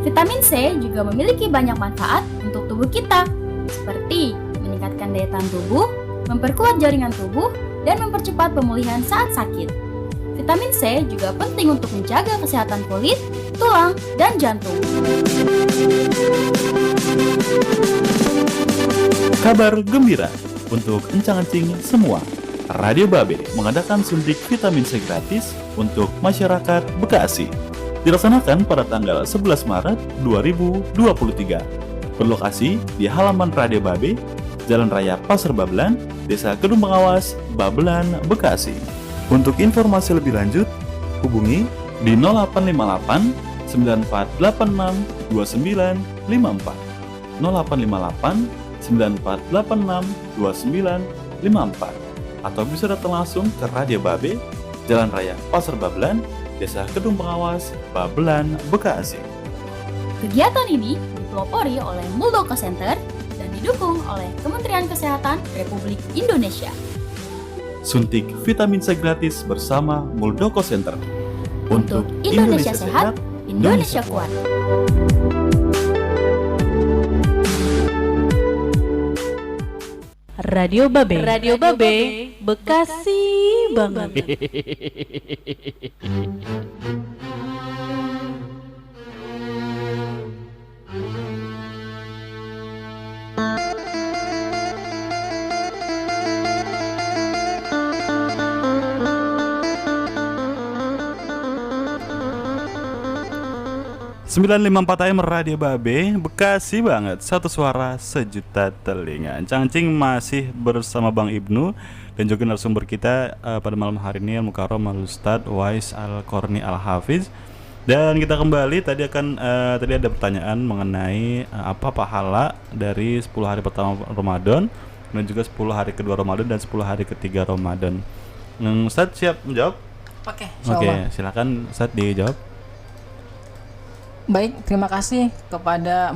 Vitamin C juga memiliki banyak manfaat untuk tubuh kita, seperti meningkatkan daya tahan tubuh, memperkuat jaringan tubuh, dan mempercepat pemulihan saat sakit. Vitamin C juga penting untuk menjaga kesehatan kulit, tulang, dan jantung. Kabar gembira untuk encang-encing semua. Radio Babe mengadakan suntik vitamin C gratis untuk masyarakat Bekasi. Dilaksanakan pada tanggal 11 Maret 2023. Berlokasi di halaman Radio Babe, Jalan Raya Pasar Babelan, Desa Kedung Pengawas, Babelan, Bekasi. Untuk informasi lebih lanjut, hubungi di 0858 9486 2954 0858 9486 2954 atau bisa datang langsung ke Radio Babe, Jalan Raya Pasar Babelan, Desa Kedung Pengawas, Babelan, Bekasi. Kegiatan ini dipelopori oleh Muldoko Center dan didukung oleh Kementerian Kesehatan Republik Indonesia. Suntik vitamin C gratis bersama Muldoko Center. Untuk Indonesia Sehat, Indonesia Kuat. Radio Babe, Bekasi banget. Sembilan 954 AM Radio Babe, Bekasi banget. Satu suara sejuta telinga. Encang-encing masih bersama Bang Ibnu dan juga narasumber kita pada malam hari ini Al-Mukarram Al-Ustadz Wais Al-Qarni Al-Hafiz. Dan kita kembali tadi ada pertanyaan mengenai apa pahala dari 10 hari pertama Ramadan dan juga 10 hari kedua Ramadan dan 10 hari ketiga Ramadan. Ustadz siap menjawab? Oke, silakan Ustadz dijawab. Baik, terima kasih kepada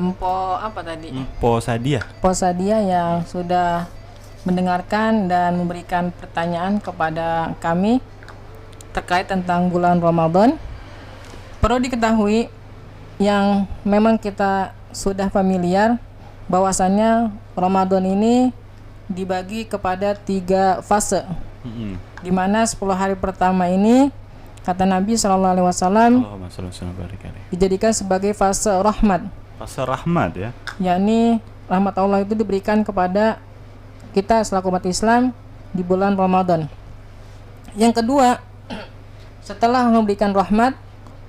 Posadia yang sudah mendengarkan dan memberikan pertanyaan kepada kami terkait tentang bulan Ramadan. Perlu diketahui yang memang kita sudah familiar bahwasannya Ramadan ini dibagi kepada 3 fase. Di mana 10 hari pertama ini kata Nabi SAW dijadikan sebagai fase rahmat. Fase rahmat ya. Yakni rahmat Allah itu diberikan kepada kita selaku umat Islam di bulan Ramadan. Yang kedua, setelah memberikan rahmat,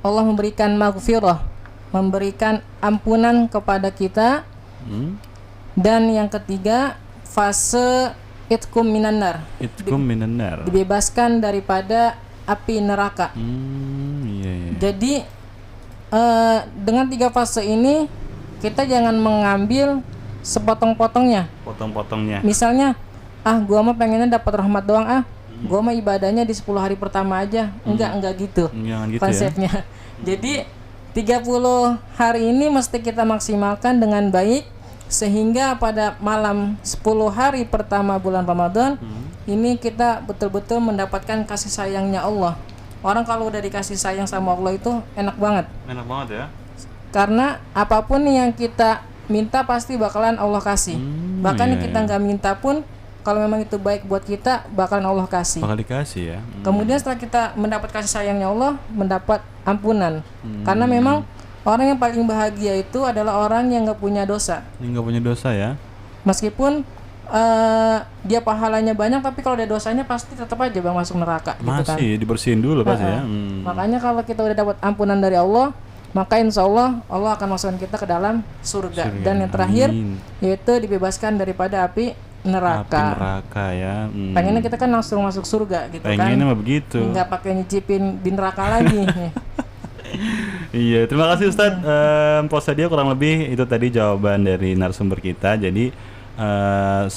Allah memberikan maghfirah, memberikan ampunan kepada kita. Dan yang ketiga, fase itqum minan nar. Dibebaskan daripada api neraka. Jadi dengan 3 fase ini kita jangan mengambil sepotong-potongnya. Misalnya, gua mah pengennya dapat rahmat doang, gua mah ibadahnya di 10 hari pertama aja. Enggak gitu. Konsepnya. Jadi 30 hari ini mesti kita maksimalkan dengan baik sehingga pada malam 10 hari pertama bulan Ramadan ini kita betul-betul mendapatkan kasih sayangnya Allah. Orang kalau udah dikasih sayang sama Allah itu enak banget ya. Karena apapun yang kita minta pasti bakalan Allah kasih. Bahkan yang kita nggak minta pun kalau memang itu baik buat kita bakalan Allah kasih. Bakal dikasih ya. Kemudian setelah kita mendapat kasih sayangnya Allah, mendapat ampunan. Karena memang orang yang paling bahagia itu adalah orang yang nggak punya dosa. Yang nggak punya dosa ya. Meskipun dia pahalanya banyak, tapi kalau ada dosanya pasti tetap aja masuk neraka. Masih gitu kan. Dibersihin dulu pasti ya. Makanya kalau kita udah dapat ampunan dari Allah, maka insya Allah akan masukkan kita ke dalam surga. Dan yang terakhir yaitu dibebaskan daripada api neraka ya. Pengennya kita kan langsung masuk surga gitu. Pengennya mah begitu. Nggak pakai nyicipin di neraka lagi. Iya, terima kasih Ustadz. Prosedur kurang lebih itu tadi jawaban dari narasumber kita. Jadi 10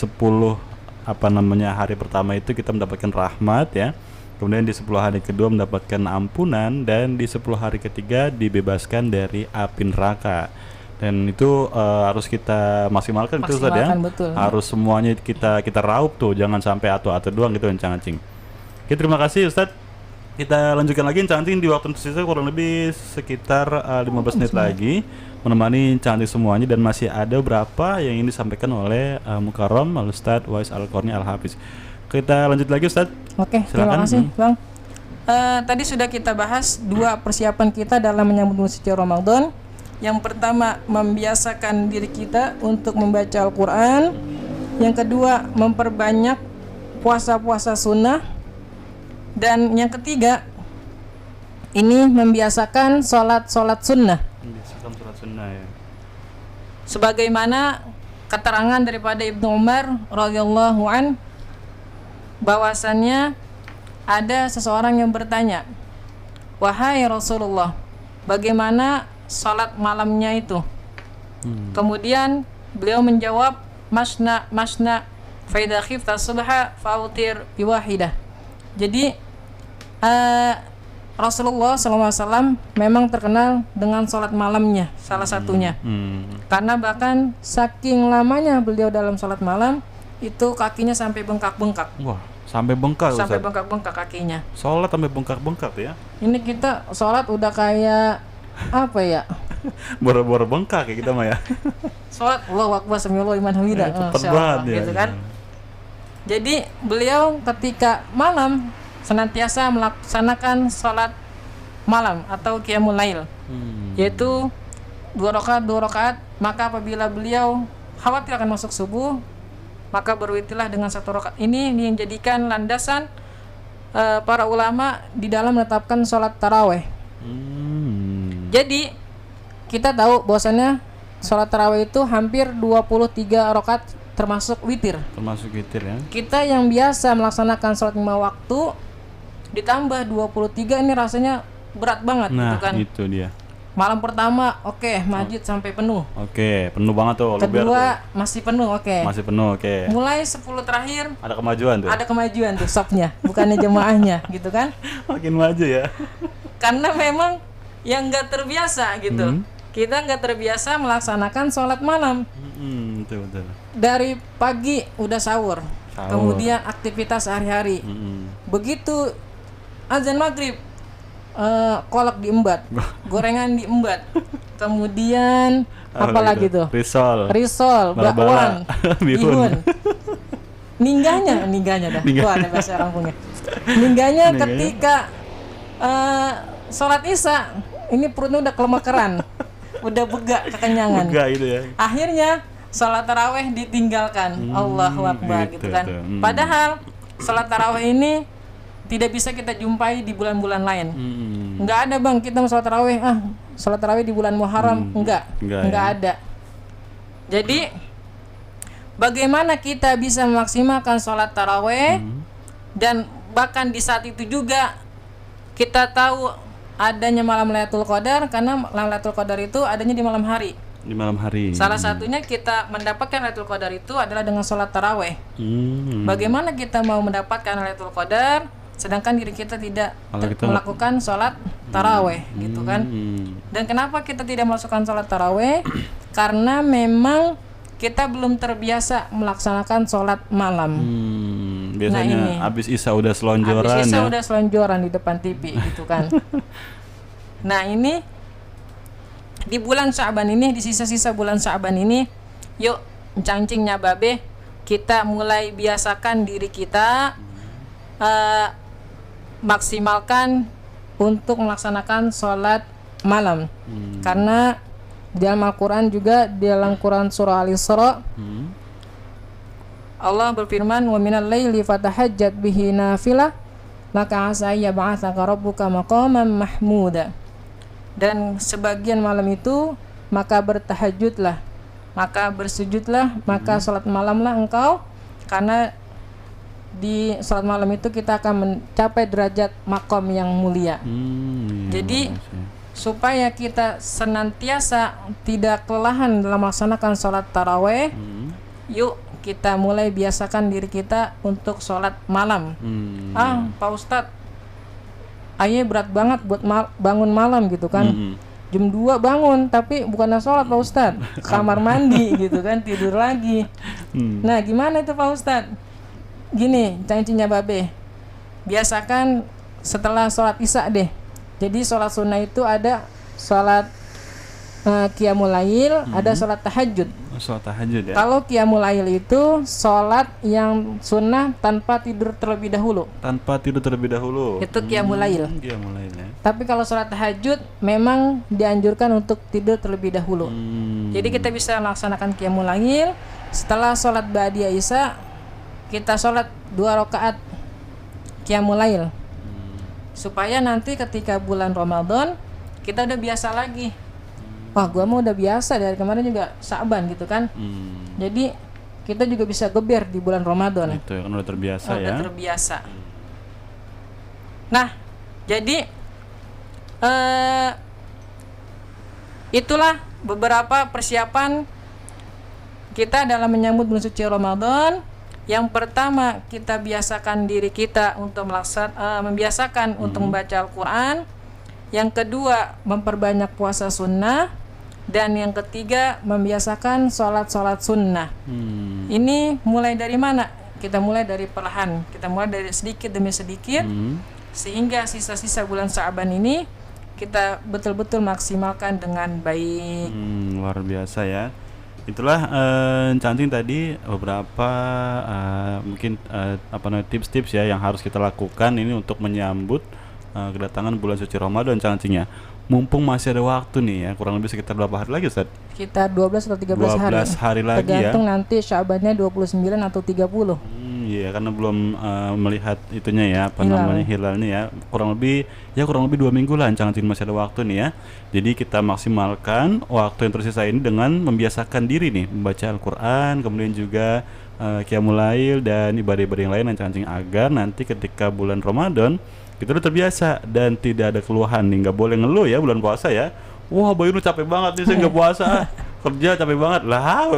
hari pertama itu kita mendapatkan rahmat ya. Kemudian di 10 hari kedua mendapatkan ampunan, dan di 10 hari ketiga dibebaskan dari api neraka. Dan itu harus kita maksimalkan itu Ustadz ya. Betul. Harus semuanya kita raup tuh, jangan sampai atu-atu doang gitu Encang-Acing. Oke, terima kasih Ustadz. Kita lanjutkan lagi Encang-Acing di waktu tersisa kurang lebih sekitar 15 menit lagi menemani Encang-Acing semuanya, dan masih ada beberapa yang ini disampaikan oleh Mukarram Al-Ustadz Wais Al-Qarni Al-Hafiz. Kita lanjut lagi Ustadz. Oke, terima kasih Bang. Tadi sudah kita bahas 2 persiapan kita dalam menyambut bulan suci Ramadan. Yang pertama, membiasakan diri kita untuk membaca Al-Quran. Yang kedua, memperbanyak puasa-puasa sunnah. Dan yang ketiga, ini membiasakan sholat sunnah. Membiasakan sholat sunnah ya. Sebagaimana keterangan daripada Ibnu Umar radhiyallahu an, bahwasannya ada seseorang yang bertanya, wahai Rasulullah, bagaimana sholat malamnya itu? Kemudian beliau menjawab, masna fa idza khifta subha fautir biwahidah. Jadi Rasulullah SAW memang terkenal dengan sholat malamnya, salah satunya. Karena bahkan saking lamanya beliau dalam sholat malam, itu kakinya sampai bengkak-bengkak. Wah, sampai bengkak Ustaz. Sampai bengkak-bengkak kakinya. Sholat sampai bengkak-bengkak ya? Ini kita sholat udah kayak apa ya? Boro-boro bengkak ya kita mah ya. Sholat Allahu Akbar samiallahu liman hamidah. Cepet banget ya. Gitu kan? Jadi beliau ketika malam senantiasa melaksanakan sholat malam atau qiyamul lail, yaitu 2 rakaat. Maka apabila beliau khawatir akan masuk subuh, maka berwitirlah dengan 1 rakaat. Ini yang jadikan landasan para ulama di dalam menetapkan sholat taraweh. Jadi kita tahu bahwasannya sholat taraweh itu hampir 23 rakaat termasuk witir. Termasuk witir ya. Kita yang biasa melaksanakan sholat 5 waktu ditambah 23 ini rasanya berat banget. Nah, gitu kan. itu dia. Malam pertama masjid sampai penuh. Penuh banget tuh. Kedua masih penuh, Masih penuh, Mulai 10 terakhir ada kemajuan tuh. Ada kemajuan tuh sopnya, bukannya jemaahnya gitu kan. Makin maju ya. Karena memang yang nggak terbiasa gitu. Kita nggak terbiasa melaksanakan sholat malam. Betul. Dari pagi udah sahur. Kemudian aktivitas sehari-hari. Begitu azan maghrib, kolak diembat, gorengan diembat, kemudian apalagi tuh? Risol, bakwan, bihun. Ningganya dah. Wah, ada bahasa kampungnya. Ningganya ketika sholat isya, ini perutnya udah kelemakeran, udah begak kekenyangan. Itu ya. Akhirnya sholat taraweh ditinggalkan. Allahu Akbar gitu kan. Padahal sholat taraweh ini tidak bisa kita jumpai di bulan-bulan lain. Enggak ada Bang, kita sholat taraweh, sholat taraweh di bulan Muharram, enggak ada. Jadi bagaimana kita bisa memaksimalkan sholat taraweh, dan bahkan di saat itu juga kita tahu adanya malam Lailatul Qadar, karena malam Lailatul Qadar itu adanya di malam hari. Di malam hari. Salah satunya kita mendapatkan Lailatul Qadar itu adalah dengan sholat taraweh. Bagaimana kita mau mendapatkan Lailatul Qadar sedangkan diri kita tidak melakukan sholat taraweh, gitu kan? Dan kenapa kita tidak melakukan sholat taraweh? Karena memang kita belum terbiasa melaksanakan sholat malam. Biasanya habis isya udah selonjoran. Habis isya udah selonjoran di depan TV gitu kan. Nah ini di bulan Sya'ban ini, di sisa-sisa bulan Sya'ban ini, yuk Encang-Acing Babe, kita mulai biasakan diri kita maksimalkan untuk melaksanakan sholat malam. Karena di dalam Al-Quran juga, di dalam Quran surah Al-Isra, Allah berfirman, wa minal laili fatahajjat bihi nafilah laka asa yab'atsaka rabbuka maqaman mahmuda. Dan sebagian malam itu maka bertahajudlah, maka bersujudlah, maka sholat malamlah engkau, karena di sholat malam itu kita akan mencapai derajat makom yang mulia. Jadi supaya kita senantiasa tidak kelelahan dalam melaksanakan sholat taraweh, yuk kita mulai biasakan diri kita untuk sholat malam. Pak Ustadz, ayah berat banget buat bangun malam gitu kan. Jam 2 bangun, tapi bukannya sholat Pak Ustadz, kamar mandi gitu kan, tidur lagi. Nah gimana itu Pak Ustadz? Gini, cangcinya Babe, biasakan setelah sholat isya deh. Jadi sholat sunnah itu ada sholat qiyamul lail, ada sholat tahajud. Sholat tahajud ya. Kalau qiyamul lail itu sholat yang sunnah tanpa tidur terlebih dahulu. Tanpa tidur terlebih dahulu. Itu qiyamul lail. Qiyamul lail ya. Tapi kalau sholat tahajud memang dianjurkan untuk tidur terlebih dahulu. Jadi kita bisa melaksanakan qiyamul lail. Setelah sholat ba'diyah isya, kita sholat 2 rakaat qiyamul lail. Supaya nanti ketika bulan Ramadan kita udah biasa lagi. Wah, gua mau udah biasa dari kemarin juga Sa'ban gitu kan. Jadi kita juga bisa geber di bulan Ramadan. Itu kan udah terbiasa ya. Udah terbiasa. Nah, jadi itulah beberapa persiapan kita dalam menyambut bulan suci Ramadan. Yang pertama, kita biasakan diri kita untuk membiasakan untuk membaca Al-Quran. Yang kedua, memperbanyak puasa sunnah. Dan yang ketiga, membiasakan sholat sunnah. Ini mulai dari mana? Kita mulai dari perlahan. Kita mulai dari sedikit demi sedikit, sehingga sisa-sisa bulan Sa'ban ini kita betul-betul maksimalkan dengan baik. Luar biasa ya. Itulah Cancing tadi beberapa mungkin tips-tips ya yang harus kita lakukan ini untuk menyambut kedatangan bulan suci Ramadan, Cancing ya. Mumpung masih ada waktu nih ya, kurang lebih sekitar berapa hari lagi Ustaz? Sekitar 12 atau 13 hari lagi ya. Tergantung nanti Syabannya 29 atau 30. Iya, karena belum melihat itunya ya, namanya hilalnya ya. Kurang lebih 2 minggu lah Cancing, masih ada waktu nih ya. Jadi kita maksimalkan waktu yang tersisa ini dengan membiasakan diri nih membaca Al-Qur'an, kemudian juga qiyamul lail dan ibadah-ibadah yang lain Cancing, agar nanti ketika bulan Ramadan kita udah terbiasa dan tidak ada keluhan nih. Nggak boleh ngeluh ya bulan puasa ya. Wah, Bayu lu capek banget nih, saya nggak puasa, kerja capek banget lah.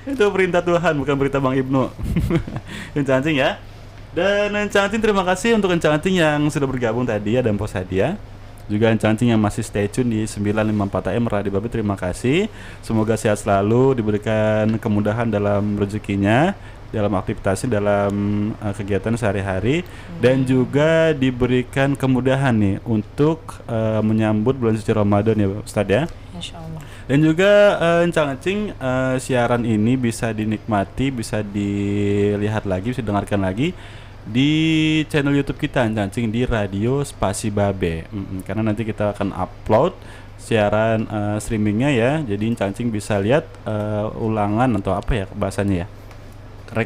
Itu perintah Tuhan, bukan perintah Bang Ibnu. Cancing ya. Dan Cancing, terima kasih untuk Cancing yang sudah bergabung tadi ya, dan Pos Hadiah. Juga Cancing yang masih stay tune di 954 AM Radio Babe, terima kasih. Semoga sehat selalu, diberikan kemudahan dalam rezekinya, dalam aktivitasnya, dalam kegiatan sehari-hari, dan juga diberikan kemudahan nih untuk menyambut bulan suci Ramadan ya Ustaz ya. Insyaallah. Dan juga Cancing, siaran ini bisa dinikmati, bisa dilihat lagi, bisa dengarkan lagi di channel YouTube kita Cancing, di Radio Spasi Babe. Karena nanti kita akan upload siaran streamingnya ya. Jadi Cancing bisa lihat ulangan atau apa ya bahasanya ya,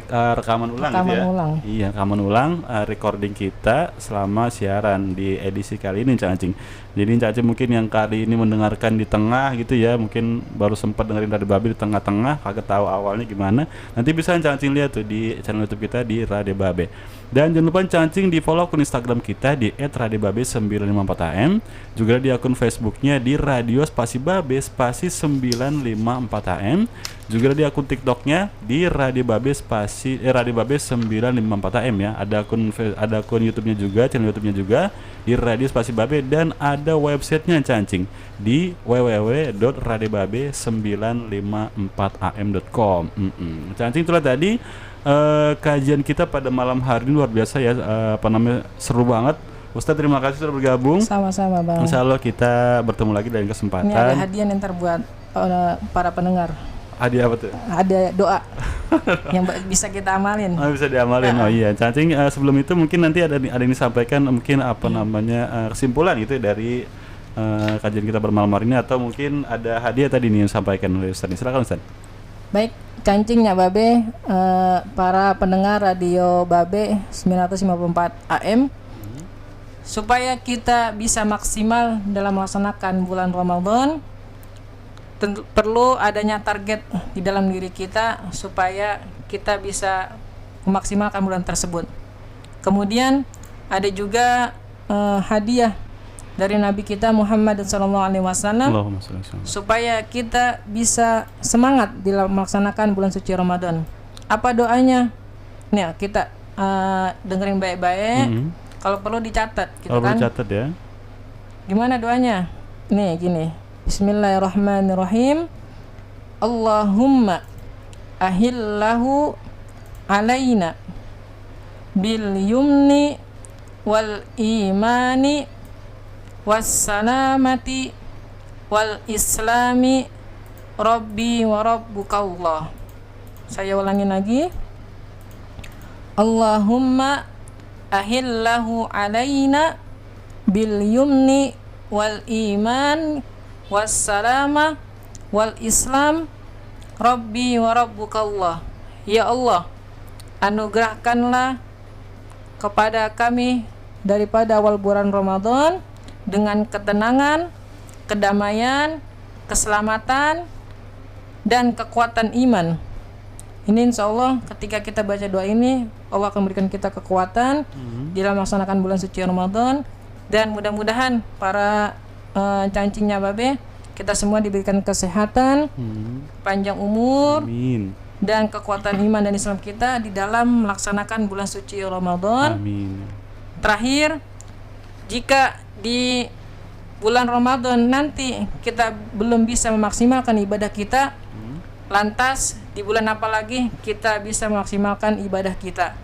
rekaman ulang gitu ya. Iya, rekaman ulang recording kita selama siaran di edisi kali ini Cancing. Jadi Cancing mungkin yang kali ini mendengarkan di tengah gitu ya, mungkin baru sempat dengerin Radio Babe di tengah-tengah, kagak tahu awalnya gimana. Nanti bisa Cancing lihat tuh di channel YouTube kita di Radio Babe. Dan jangan lupa Cancing di follow akun Instagram kita di @radiobabe954am, juga di akun Facebooknya di Radio Spasi Babe Spasi 954am, juga di akun TikToknya di Radio Babe Spasi Radio Babe 954am ya. Ada akun YouTube-nya juga, channel YouTube-nya juga di Radio Spasi Babe, dan ada websitenya Cancing di www.radiobabe954am.com. Cancing, itulah tadi kajian kita pada malam hari ini, luar biasa ya, seru banget. Ustaz, terima kasih sudah bergabung. Sama-sama Bang. Insya Allah kita bertemu lagi dalam kesempatan. Ini ada hadiah yang terbuat para pendengar. Hadiah apa tuh? Ada doa yang bisa kita amalin. Oh, bisa diamalin. Oh iya, Cancing, sebelum itu mungkin nanti ada yang disampaikan, mungkin kesimpulan gitu dari kajian kita bermalam hari ini, atau mungkin ada hadiah tadi nih yang disampaikan oleh Ustaz. Silakan Ustaz. Baik, Cancingnya Babe, para pendengar Radio Babe 954 AM, supaya kita bisa maksimal dalam melaksanakan bulan Ramadan, perlu adanya target di dalam diri kita supaya kita bisa memaksimalkan bulan tersebut. Kemudian ada juga hadiah dari Nabi kita Muhammad SAW, Allahumma sholli wa sallim. supaya kita bisa semangat dalam melaksanakan bulan suci Ramadan. Apa doanya? Nih kita dengerin baik-baik. Kalau perlu dicatat, gitu kan? Dicatat ya. Gimana doanya? Nih gini. Bismillahirrahmanirrahim. Allahumma ahillahu alaina bil yumni wal imani was salamati wal islami rabbi wa rabbukallah. Saya ulangi lagi. Allahumma ahillahu alaina bil yumni wal iman was salama wal islam rabbi wa rabbukallah. Ya Allah, anugerahkanlah kepada kami daripada awal bulan Ramadan dengan ketenangan, kedamaian, keselamatan, dan kekuatan iman. Ini insya Allah ketika kita baca doa ini, Allah akan memberikan kita kekuatan dalam melaksanakan bulan suci Ramadan. Dan mudah-mudahan para cancingnya Babe, kita semua diberikan kesehatan, panjang umur, Amin. dan kekuatan iman dan Islam kita di dalam melaksanakan bulan suci Ramadan. Amin. Terakhir, jika di bulan Ramadan nanti kita belum bisa memaksimalkan ibadah kita, lantas di bulan apa lagi kita bisa memaksimalkan ibadah kita?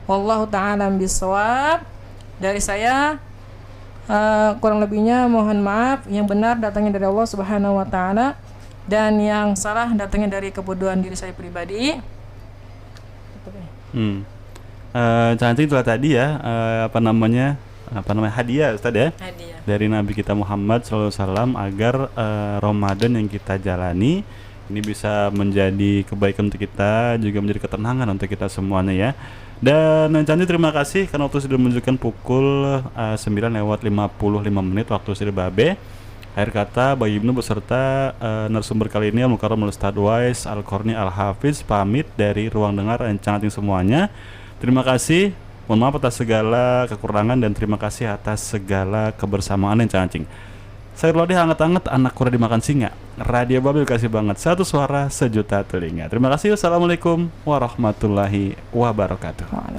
Wallahu ta'ala bisawab. Dari saya kurang lebihnya mohon maaf. Yang benar datangnya dari Allah Subhanahu wa ta'ala, dan yang salah datangnya dari kebodohan diri saya pribadi. Cancing itulah tadi ya, apa namanya hadiah Ustaz ya, Hadiah dari Nabi kita Muhammad SAW agar Ramadan yang kita jalani ini bisa menjadi kebaikan untuk kita, juga menjadi ketenangan untuk kita semuanya ya. Dan Cantik terima kasih karena waktu sudah menunjukkan pukul 9:55 waktu Sri Babe. Akhir kata Bayi Ibnu beserta narasumber kali ini Al-Mukarram Ustadz Wais Al-Qarni Al-Hafiz pamit dari ruang dengar Cantik semuanya. Terima kasih, mohon maaf atas segala kekurangan dan terima kasih atas segala kebersamaan yang Cantik. Saya Lodi hangat-hangat, anak kuda dimakan singa. Radio Babil kasih banget, satu suara sejuta telinga. Terima kasih. Wassalamualaikum warahmatullahi wabarakatuh.